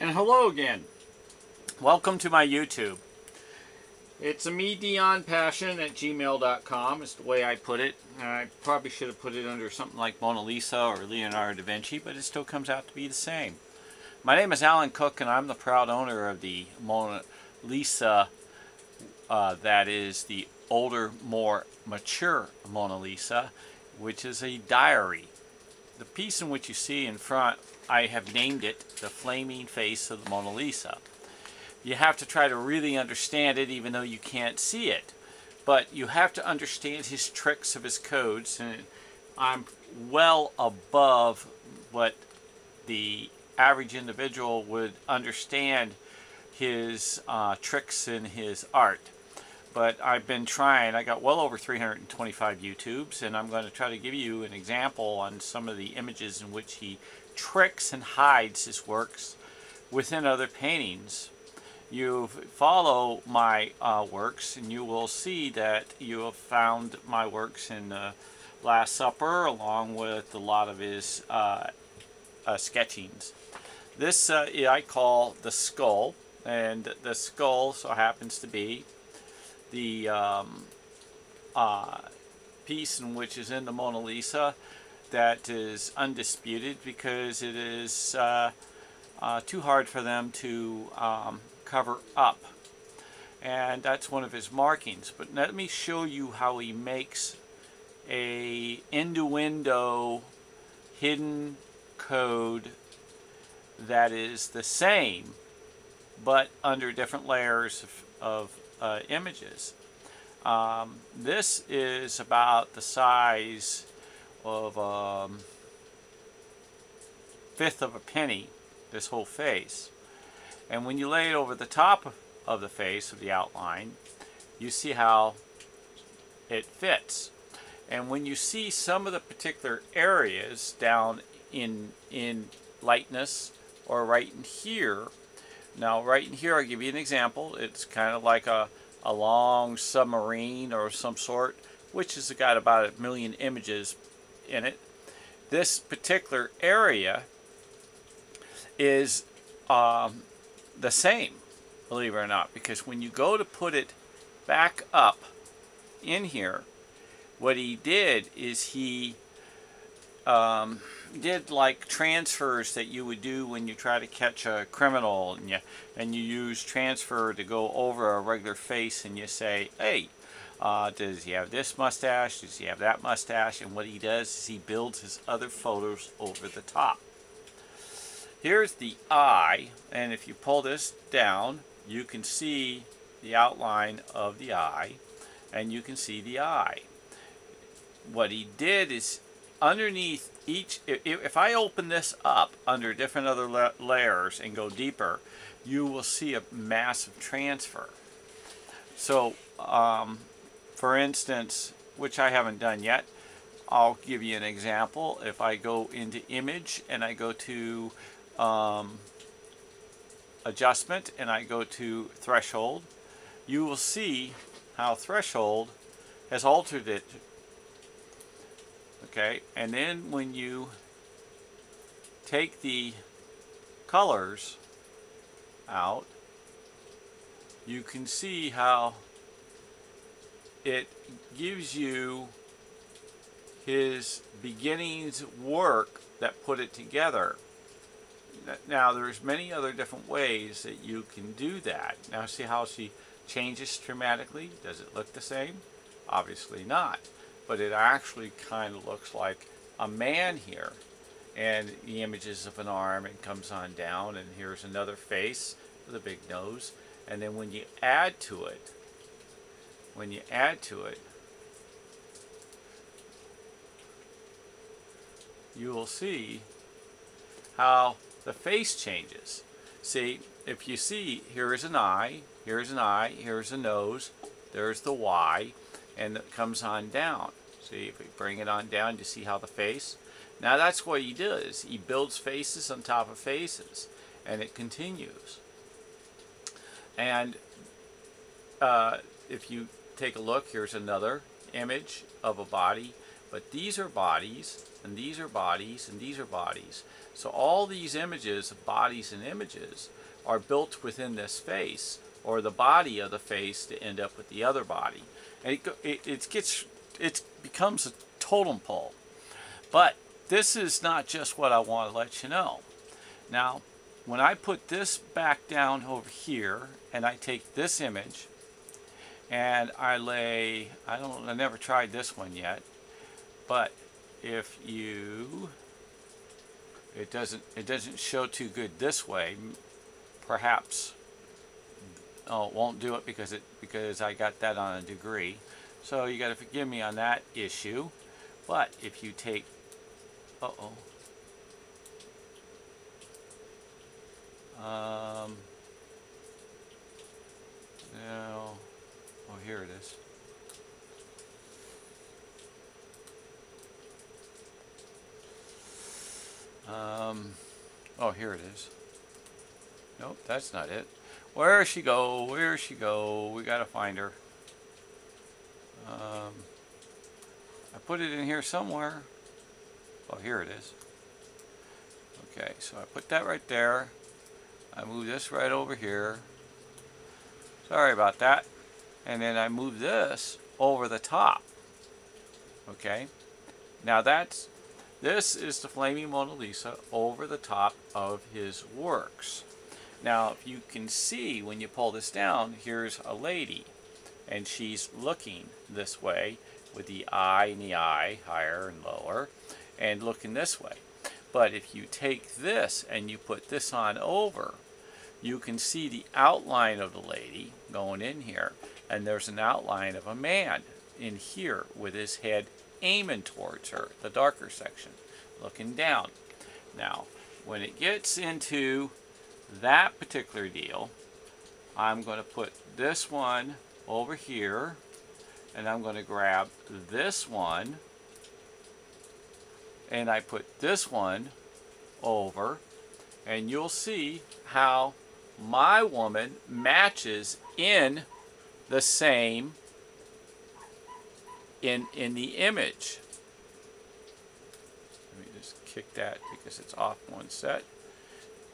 And hello again. Welcome to my YouTube. It's a Midionpassion at gmail.com is the way I put it. I probably should have put it under something like Mona Lisa or Leonardo da Vinci, but it still comes out to be the same. My name is Alan Cook, and I'm the proud owner of the Mona Lisa. That is the older, more mature Mona Lisa, which is a diary. The piece in which you see in front, I have named it the flaming face of the Mona Lisa. You have to try to really understand it even though you can't see it. But you have to understand his tricks of his codes, and I'm well above what the average individual would understand his tricks in his art. But I've been trying. I got well over 325 YouTubes, and I'm going to try to give you an example on some of the images in which he tricks and hides his works within other paintings. You follow my works, and you will see that you have found my works in Last Supper, along with a lot of his sketchings. This I call the skull, and the skull so happens to be the piece in which is in the Mona Lisa that is undisputed because it is too hard for them to cover up, and that's one of his markings. But let me show you how he makes a innuendo hidden code that is the same but under different layers of images. This is about the size of a fifth of a penny, this whole face. And when you lay it over the top of the face, of the outline, you see how it fits. And when you see some of the particular areas down in lightness, or right in here, now right in here I'll give you an example. It's kind of like a long submarine or some sort, which has got about 1 million images in it. This particular area is the same, believe it or not, because when you go to put it back up in here, what he did is he did like transfers that you would do when you try to catch a criminal, and you use transfer to go over a regular face, and you say, hey, does he have this mustache, does he have that mustache? And what he does is he builds his other photos over the top. Here's the eye, and if you pull this down, you can see the outline of the eye, and you can see the eye. What he did is underneath each, if I open this up under different other layers and go deeper, you will see a massive transfer. So, for instance, which I haven't done yet, I'll give you an example. If I go into image and I go to adjustment and I go to threshold, you will see how threshold has altered it. Okay, and then when you take the colors out, you can see how it gives you his beginnings work that put it together. Now there's many other different ways that you can do that. Now see how she changes dramatically? Does it look the same? Obviously not. But it actually kind of looks like a man here. And the images of an arm, and comes on down, and here's another face with a big nose. And then when you add to it, you will see how the face changes. See, if you see, here is an eye, here's an eye, here's a nose, there's the Y, and it comes on down. See, if we bring it on down, you see how the face. Now that's what he does. He builds faces on top of faces, and it continues. And if you take a look, here's another image of a body, but these are bodies, and these are bodies, and these are bodies. So all these images of bodies and images are built within this face, or the body of the face to end up with the other body. And it becomes a totem pole. But this is not just what I want to let you know. Now, when I put this back down over here, and I take this image, and I lay, I never tried this one yet, but if you, it doesn't show too good this way. Perhaps, oh, it won't do it because I got that on a degree. So you got to forgive me on that issue. But if you take, no, oh, here it is. Oh, here it is. Nope, that's not it. Where she go? Where she go? We gotta find her. I put it in here somewhere. Oh, here it is. Okay, so I put that right there. I move this right over here. Sorry about that. And then I move this over the top. Okay. Now this is the Flaming Mona Lisa over the top of his works. Now, if you can see when you pull this down, here's a lady, and she's looking this way with the eye and the eye, higher and lower, and looking this way. But if you take this and you put this on over, you can see the outline of the lady going in here, and there's an outline of a man in here with his head aiming towards her, the darker section, looking down. Now, when it gets into that particular deal, I'm going to put this one over here, and I'm going to grab this one, and I put this one over, and you'll see how my woman matches in the same in the image. Let me just kick that because it's off one set.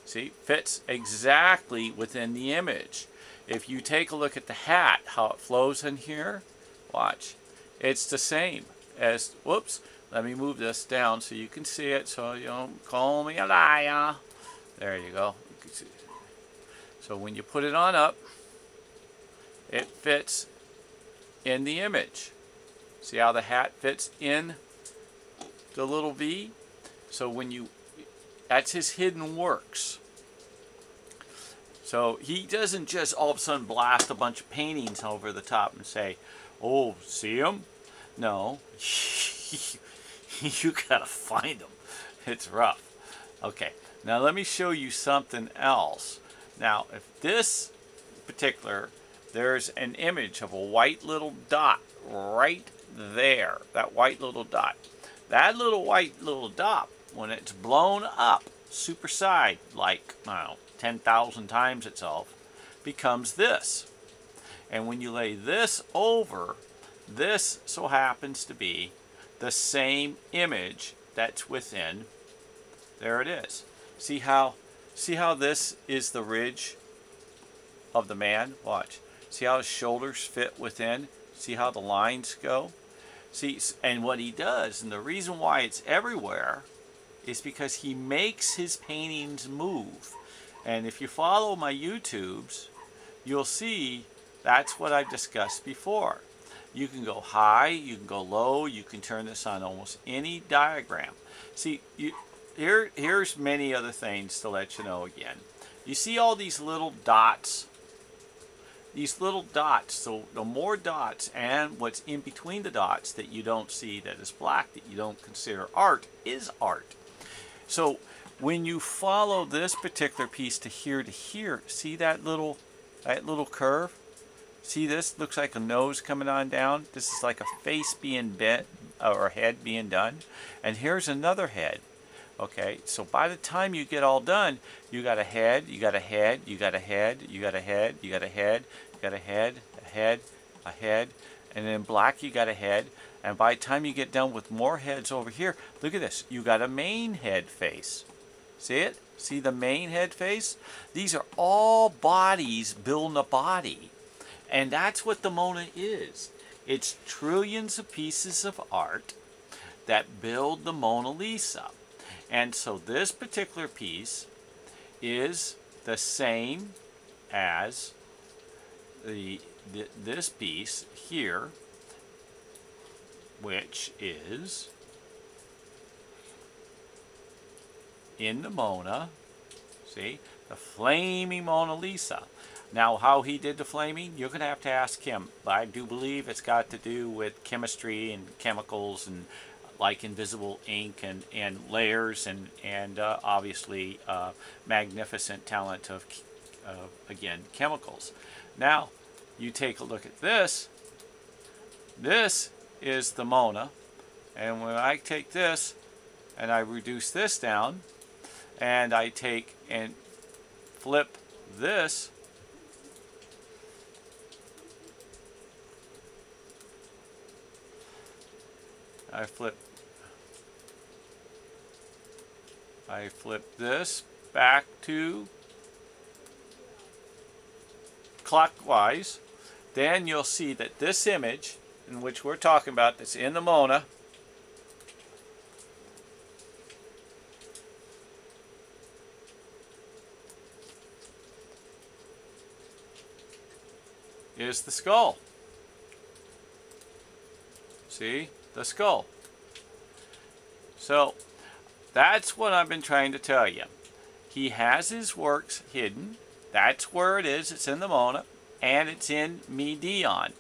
See, fits exactly within the image. If you take a look at the hat, how it flows in here, watch. It's the same as, whoops, let me move this down so you can see it, so you don't call me a liar. There you go. You can see. So when you put it on up, it fits in the image. See how the hat fits in the little V? So when you, that's his hidden works. So he doesn't just all of a sudden blast a bunch of paintings over the top and say, oh, see them? No. You gotta find them. It's rough. Okay, now let me show you something else. Now, if this particular, there's an image of a white little dot right there. That white little dot. That little white little dot, when it's blown up, superside, like, I don't know, 10,000 times itself, becomes this. And when you lay this over, this so happens to be the same image that's within, there it is. See how this is the ridge of the man? Watch. See how his shoulders fit within? See how the lines go? See, and what he does, and the reason why it's everywhere, is because he makes his paintings move. And if you follow my YouTubes, you'll see that's what I've discussed before. You can go high, you can go low, you can turn this on almost any diagram. See, here's many other things to let you know again. You see all these little dots? These little dots, so the more dots and what's in between the dots that you don't see that is black, that you don't consider art, is art. So when you follow this particular piece to here, see that little curve? See, this looks like a nose coming on down. This is like a face being bent, or a head being done. And here's another head. Okay, so by the time you get all done, you got a head, you got a head, you got a head, you got a head, you got a head, you got a head, a head, a head, and in black you got a head. And by the time you get done with more heads over here, look at this, you got a main head face. See it? See the main head face? These are all bodies building a body. And that's what the Mona is. It's trillions of pieces of art that build the Mona Lisa. And so this particular piece is the same as this piece here, which is in the Mona. See? The flaming Mona Lisa. Now, how he did the flaming, you're going to have to ask him. But I do believe it's got to do with chemistry and chemicals and like invisible ink and layers and obviously magnificent talent of again, chemicals. Now, you take a look at this. This is the Mona. And when I take this and I reduce this down and I take and flip this, I flip this back to clockwise, then you'll see that this image in which we're talking about that's in the Mona is the skull. See? The skull. So that's what I've been trying to tell you. He has his works hidden. That's where it is. It's in the Mona, and it's in Midion.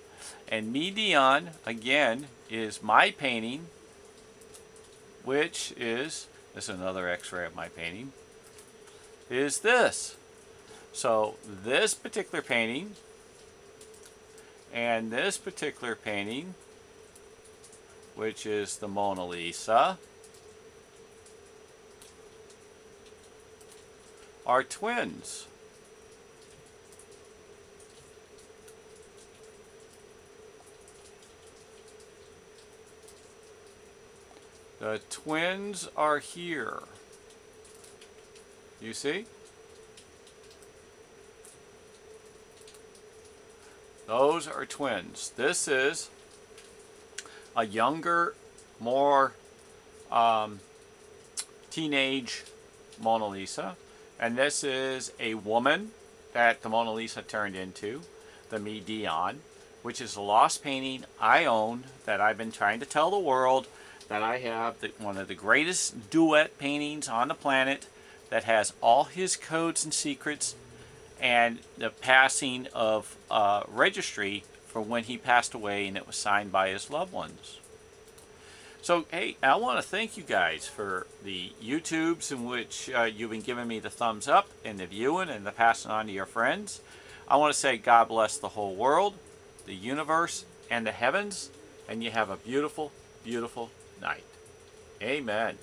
And Midion, again, is my painting, which is, this is another x-ray of my painting, is this. So this particular painting and this particular painting, which is the Mona Lisa, are twins. The twins are here. You see? Those are twins. This is a younger, more teenage Mona Lisa. And this is a woman that the Mona Lisa turned into, the Midion, which is a lost painting I own that I've been trying to tell the world that I have one of the greatest duet paintings on the planet that has all his codes and secrets and the passing of registry for when he passed away, and it was signed by his loved ones. So, hey, I want to thank you guys for the YouTubes in which you've been giving me the thumbs up and the viewing and the passing on to your friends. I want to say God bless the whole world, the universe, and the heavens, and you have a beautiful, beautiful night. Amen.